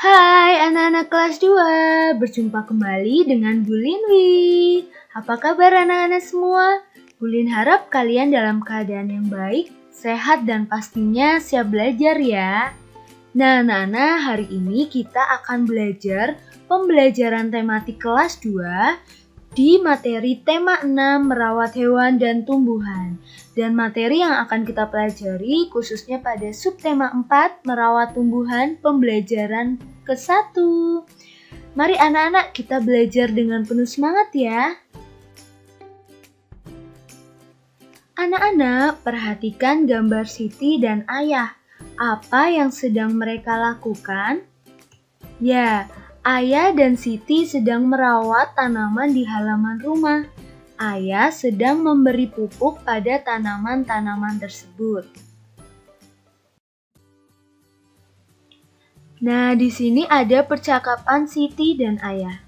Hai anak-anak kelas 2, berjumpa kembali dengan Bu Linwi. Apa kabar anak-anak semua? Bu Lin harap kalian dalam keadaan yang baik, sehat dan pastinya siap belajar ya. Nah anak-anak, hari ini kita akan belajar pembelajaran tematik kelas 2 di materi tema 6 merawat hewan dan tumbuhan. Dan materi yang akan kita pelajari khususnya pada subtema 4 merawat tumbuhan pembelajaran ke-1. Mari anak-anak kita belajar dengan penuh semangat ya. Anak-anak, perhatikan gambar Siti dan Ayah. Apa yang sedang mereka lakukan? Ya, Ayah dan Siti sedang merawat tanaman di halaman rumah. Ayah sedang memberi pupuk pada tanaman-tanaman tersebut. Nah, di sini ada percakapan Siti dan Ayah.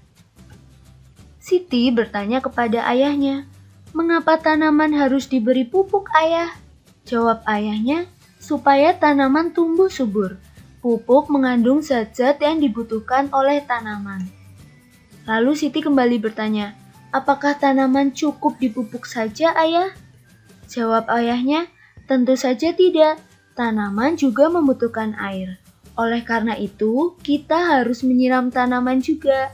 Siti bertanya kepada ayahnya, "Mengapa tanaman harus diberi pupuk, Ayah?" Jawab ayahnya, "Supaya tanaman tumbuh subur. Pupuk mengandung zat-zat yang dibutuhkan oleh tanaman." Lalu Siti kembali bertanya, "Apakah tanaman cukup dipupuk saja, Ayah?" Jawab ayahnya, "Tentu saja tidak. Tanaman juga membutuhkan air. Oleh karena itu, kita harus menyiram tanaman juga."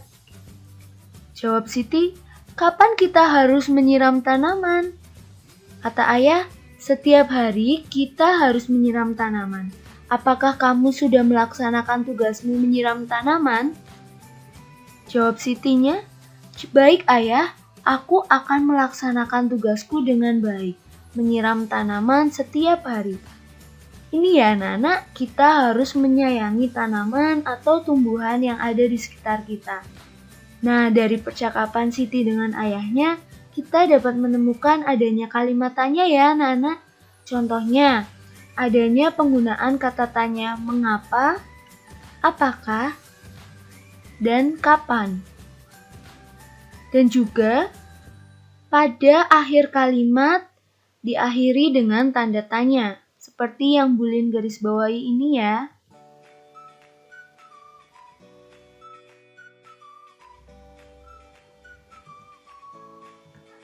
Jawab Siti, "Kapan kita harus menyiram tanaman?" Kata ayah, "Setiap hari kita harus menyiram tanaman. Apakah kamu sudah melaksanakan tugasmu menyiram tanaman?" Jawab Sitinya, "Baik ayah, aku akan melaksanakan tugasku dengan baik, menyiram tanaman setiap hari." Ini ya anak-anak, kita harus menyayangi tanaman atau tumbuhan yang ada di sekitar kita. Nah, dari percakapan Siti dengan ayahnya, kita dapat menemukan adanya kalimat tanya ya anak-anak. Contohnya, adanya penggunaan kata tanya mengapa, apakah, dan kapan. Dan juga pada akhir kalimat diakhiri dengan tanda tanya, seperti yang Bu Lin garis bawahi ini ya.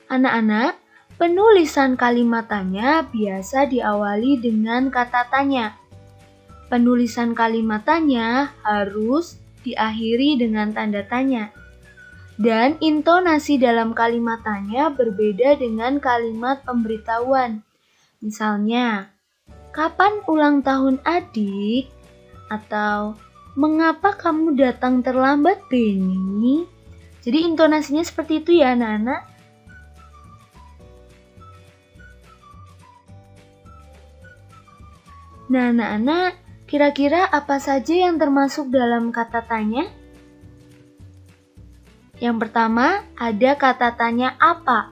Anak-anak, penulisan kalimat tanya biasa diawali dengan kata tanya. Penulisan kalimat tanya harus diakhiri dengan tanda tanya. Dan intonasi dalam kalimat tanya berbeda dengan kalimat pemberitahuan. Misalnya, "Kapan ulang tahun adik?" Atau, "Mengapa kamu datang terlambat, Benny?" Jadi intonasinya seperti itu ya anak-anak. Nah anak-anak, kira-kira apa saja yang termasuk dalam kata tanya? Yang pertama, ada kata tanya apa.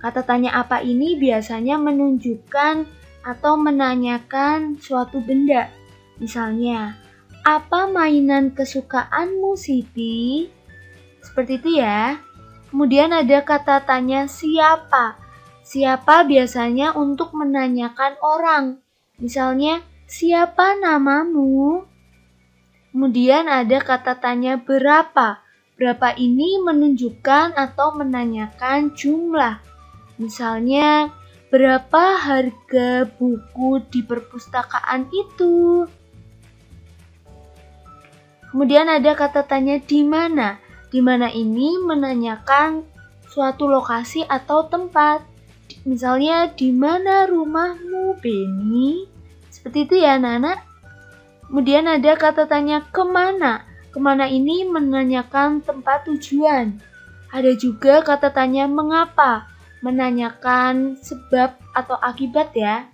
Kata tanya apa ini biasanya menunjukkan atau menanyakan suatu benda. Misalnya, "Apa mainan kesukaanmu, Siti?" Seperti itu ya. Kemudian ada kata tanya siapa. Siapa biasanya untuk menanyakan orang. Misalnya, "Siapa namamu?" Kemudian ada kata tanya berapa. Berapa ini menunjukkan atau menanyakan jumlah. Misalnya, "Berapa harga buku di perpustakaan itu?" Kemudian ada kata tanya di mana. Di mana ini menanyakan suatu lokasi atau tempat. Misalnya, "Di mana rumahmu, Benny?" Seperti itu ya anak-anak. Kemudian ada kata tanya kemana. Kemana ini menanyakan tempat tujuan. Ada juga kata tanya mengapa. Menanyakan sebab atau akibat ya.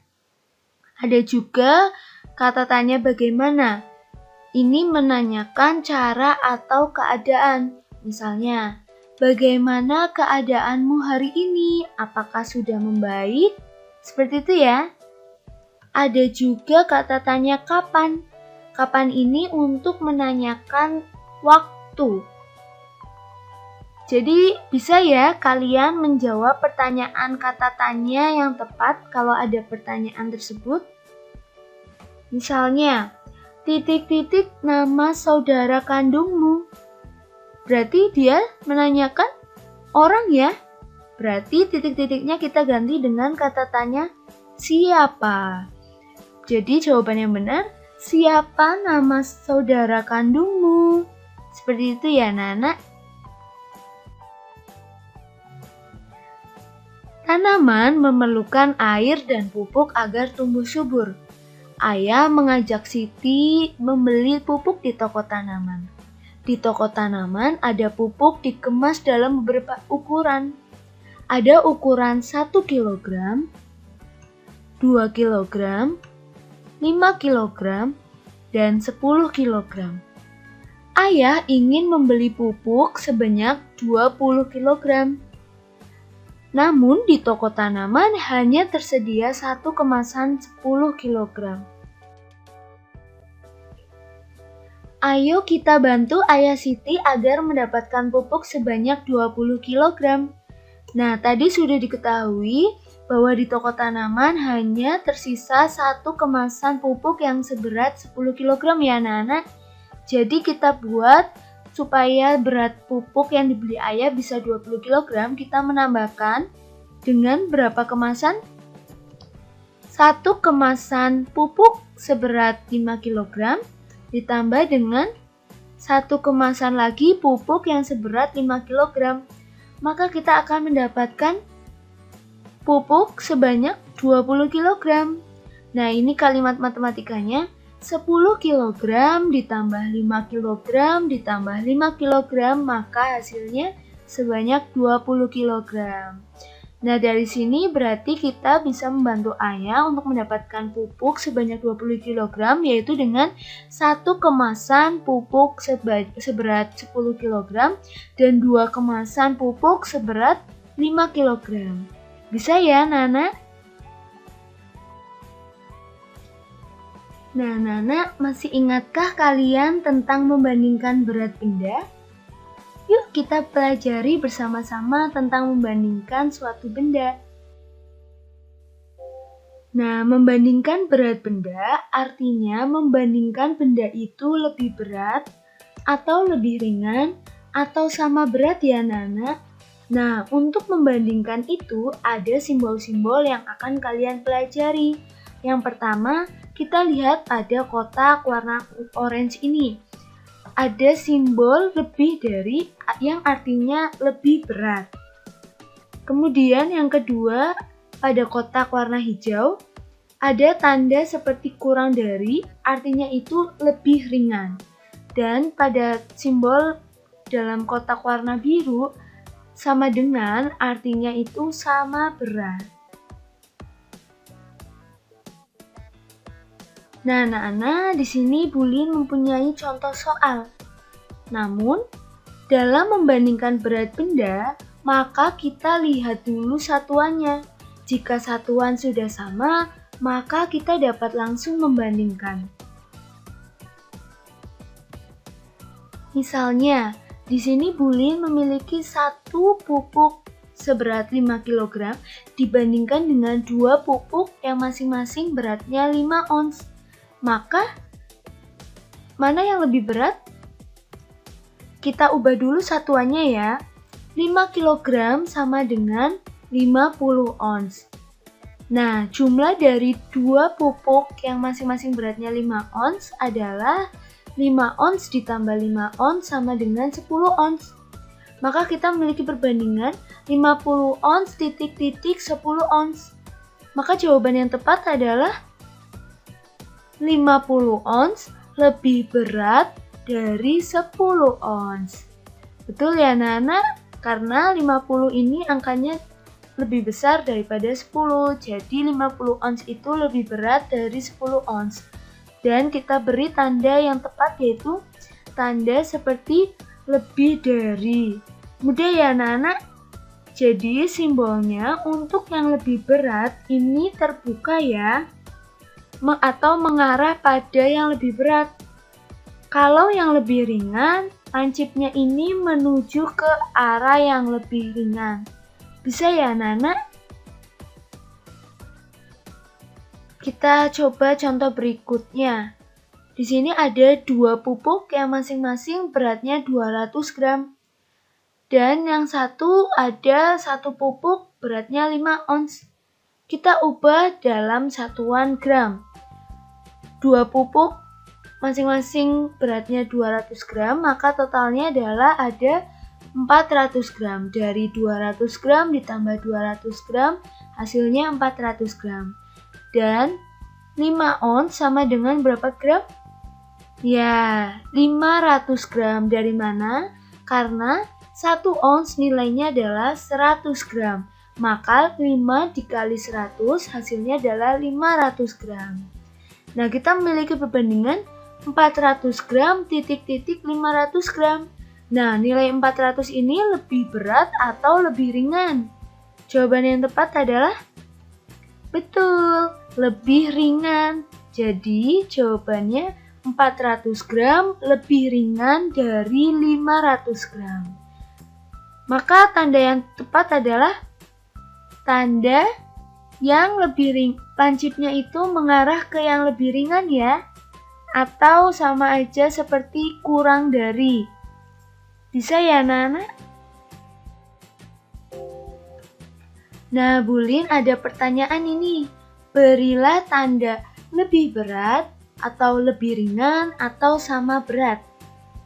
Ada juga kata tanya bagaimana. Ini menanyakan cara atau keadaan. Misalnya, "Bagaimana keadaanmu hari ini? Apakah sudah membaik?" Seperti itu ya. Ada juga kata tanya kapan. Kapan ini untuk menanyakan waktu. Jadi bisa ya kalian menjawab pertanyaan kata tanya yang tepat kalau ada pertanyaan tersebut. Misalnya, titik-titik nama saudara kandungmu. Berarti dia menanyakan orang ya. Berarti titik-titiknya kita ganti dengan kata tanya siapa. Jadi jawaban yang benar, siapa nama saudara kandungmu? Seperti itu ya anak-anak. Tanaman memerlukan air dan pupuk agar tumbuh subur. Ayah mengajak Siti membeli pupuk di toko tanaman. Di toko tanaman ada pupuk dikemas dalam beberapa ukuran. Ada ukuran 1 kg, 2 kg, 5 kg, dan 10 kg. Ayah ingin membeli pupuk sebanyak 20 kg. Namun di toko tanaman hanya tersedia satu kemasan 10 kg. Ayo kita bantu Ayah Siti agar mendapatkan pupuk sebanyak 20 kg. Nah, tadi sudah diketahui bahwa di toko tanaman hanya tersisa satu kemasan pupuk yang seberat 10 kg ya anak-anak. Jadi kita buat supaya berat pupuk yang dibeli ayah bisa 20 kg, kita menambahkan dengan berapa kemasan? Satu kemasan pupuk seberat 5 kg ditambah dengan satu kemasan lagi pupuk yang seberat 5 kg. Maka kita akan mendapatkan pupuk sebanyak 20 kg. Nah, ini kalimat matematikanya 10 kg ditambah 5 kg ditambah 5 kg, maka hasilnya sebanyak 20 kg. Nah, dari sini berarti kita bisa membantu ayah untuk mendapatkan pupuk sebanyak 20 kg, yaitu dengan satu kemasan pupuk seberat 10 kg dan dua kemasan pupuk seberat 5 kg. Bisa ya, Nana? Nah, Nana, masih ingatkah kalian tentang membandingkan berat benda? Yuk kita pelajari bersama-sama tentang membandingkan suatu benda. Nah, membandingkan berat benda artinya membandingkan benda itu lebih berat atau lebih ringan atau sama berat ya Nana. Nah, untuk membandingkan itu ada simbol-simbol yang akan kalian pelajari. Yang pertama, kita lihat pada kotak warna orange ini. Ada simbol lebih dari yang artinya lebih berat. Kemudian yang kedua, pada kotak warna hijau ada tanda seperti kurang dari, artinya itu lebih ringan. Dan pada simbol dalam kotak warna biru sama dengan, artinya itu sama berat. Nah, anak-anak, di sini Bulin mempunyai contoh soal. Namun, dalam membandingkan berat benda, maka kita lihat dulu satuannya. Jika satuan sudah sama, maka kita dapat langsung membandingkan. Misalnya, di sini Bulin memiliki satu pupuk seberat 5 kg dibandingkan dengan dua pupuk yang masing-masing beratnya 5 ons. Maka, mana yang lebih berat? Kita ubah dulu satuannya ya. 5 kg sama dengan 50 ons. Nah, jumlah dari dua pupuk yang masing-masing beratnya 5 ons adalah 5 ons ditambah 5 ons sama dengan 10 ons. Maka kita memiliki perbandingan 50 ons titik-titik 10 ons. Maka jawaban yang tepat adalah 50 ons lebih berat dari 10 ons. Betul ya anak-anak? Karena 50 ini angkanya lebih besar daripada 10. Jadi 50 ons itu lebih berat dari 10 ons. Dan kita beri tanda yang tepat, yaitu tanda seperti lebih dari. Mudah ya anak-anak? Jadi simbolnya untuk yang lebih berat ini terbuka ya, atau mengarah pada yang lebih berat. Kalau yang lebih ringan, lancipnya ini menuju ke arah yang lebih ringan. Bisa ya anak-anak? Kita coba contoh berikutnya. Di sini ada 2 pupuk yang masing-masing beratnya 200 gram. Dan yang satu ada 1 pupuk beratnya 5 ons. Kita ubah dalam satuan gram. 2 pupuk masing-masing beratnya 200 gram, maka totalnya adalah ada 400 gram. Dari 200 gram ditambah 200 gram, hasilnya 400 gram. Dan 5 ons sama dengan berapa gram? Ya, 500 gram. Dari mana? Karena 1 ons nilainya adalah 100 gram. Maka 5 dikali 100 hasilnya adalah 500 gram. Nah, kita memiliki perbandingan 400 gram titik-titik 500 gram. Nah, nilai 400 ini lebih berat atau lebih ringan? Jawaban yang tepat adalah betul, lebih ringan. Jadi, jawabannya 400 gram lebih ringan dari 500 gram. Maka tanda yang tepat adalah tanda yang lebih ringan. Lancipnya itu mengarah ke yang lebih ringan ya. Atau sama aja seperti kurang dari. Bisa ya anak-anak? Nah, Bulin ada pertanyaan ini. Berilah tanda lebih berat atau lebih ringan atau sama berat.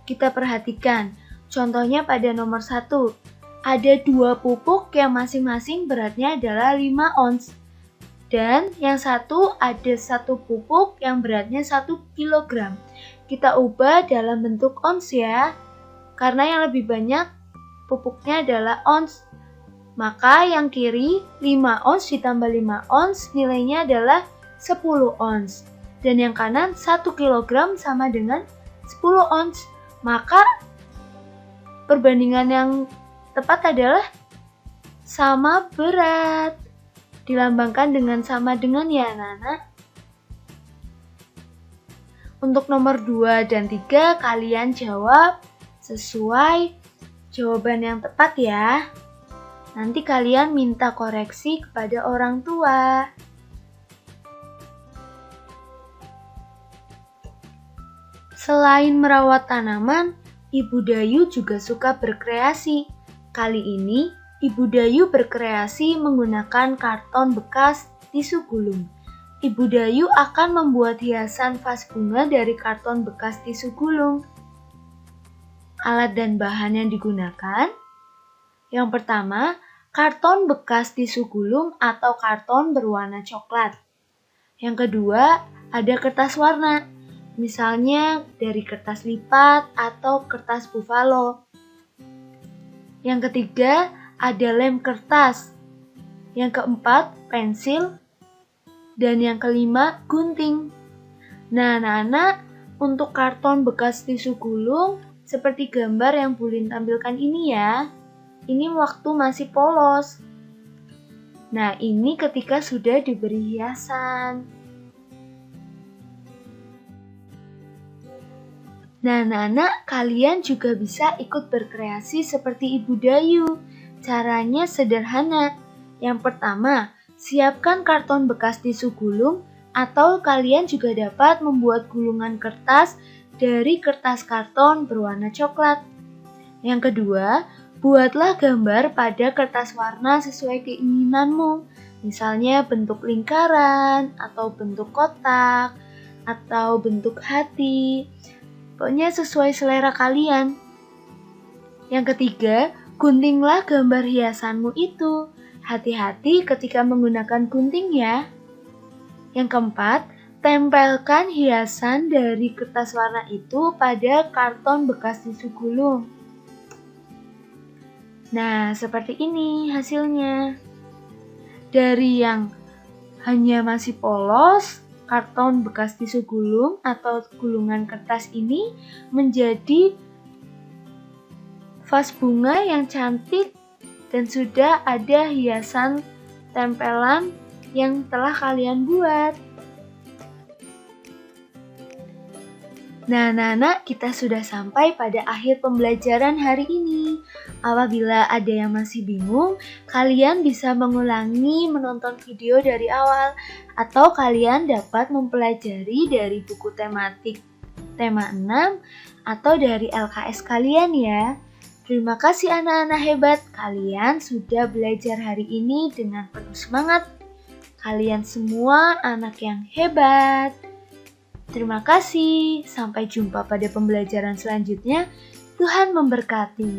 Kita perhatikan, contohnya pada nomor 1. Ada 2 pupuk yang masing-masing beratnya adalah 5 ons. Dan yang satu ada 1 pupuk yang beratnya 1 kg. Kita ubah dalam bentuk ons ya. Karena yang lebih banyak pupuknya adalah ons. Maka yang kiri 5 ons ditambah 5 ons nilainya adalah 10 ons. Dan yang kanan 1 kg sama dengan 10 ons. Maka perbandingan yang tepat adalah sama berat. Dilambangkan dengan sama dengan ya anak-anak. Untuk nomor 2 dan 3 kalian jawab sesuai jawaban yang tepat ya. Nanti kalian minta koreksi kepada orang tua. Selain merawat tanaman, Ibu Dayu juga suka berkreasi. Kali ini, Ibu Dayu berkreasi menggunakan karton bekas tisu gulung. Ibu Dayu akan membuat hiasan vas bunga dari karton bekas tisu gulung. Alat dan bahan yang digunakan. Yang pertama, karton bekas tisu gulung atau karton berwarna coklat. Yang kedua, ada kertas warna. Misalnya dari kertas lipat atau kertas buffalo. Yang ketiga, ada lem kertas. Yang keempat, pensil. Dan yang kelima, gunting. Nah, anak-anak, untuk karton bekas tisu gulung, seperti gambar yang Bulin tampilkan ini ya. Ini waktu masih polos. Nah, ini ketika sudah diberi hiasan. Nah, anak-anak, kalian juga bisa ikut berkreasi seperti Ibu Dayu. Caranya sederhana. Yang pertama, siapkan karton bekas tisu gulung atau kalian juga dapat membuat gulungan kertas dari kertas karton berwarna coklat. Yang kedua, buatlah gambar pada kertas warna sesuai keinginanmu. Misalnya bentuk lingkaran atau bentuk kotak atau bentuk hati. Pokoknya sesuai selera kalian. Yang ketiga, guntinglah gambar hiasanmu itu. Hati-hati ketika menggunakan gunting ya. Yang keempat, tempelkan hiasan dari kertas warna itu pada karton bekas tisu gulung. Nah, seperti ini hasilnya. Dari yang hanya masih polos, karton bekas tisu gulung atau gulungan kertas ini menjadi vas bunga yang cantik dan sudah ada hiasan tempelan yang telah kalian buat. Nah, anak-anak, kita sudah sampai pada akhir pembelajaran hari ini. Apabila ada yang masih bingung, kalian bisa mengulangi menonton video dari awal, atau kalian dapat mempelajari dari buku tematik tema 6 atau dari LKS kalian ya. Terima kasih anak-anak hebat, kalian sudah belajar hari ini dengan penuh semangat. Kalian semua anak yang hebat. Terima kasih, sampai jumpa pada pembelajaran selanjutnya. Tuhan memberkati.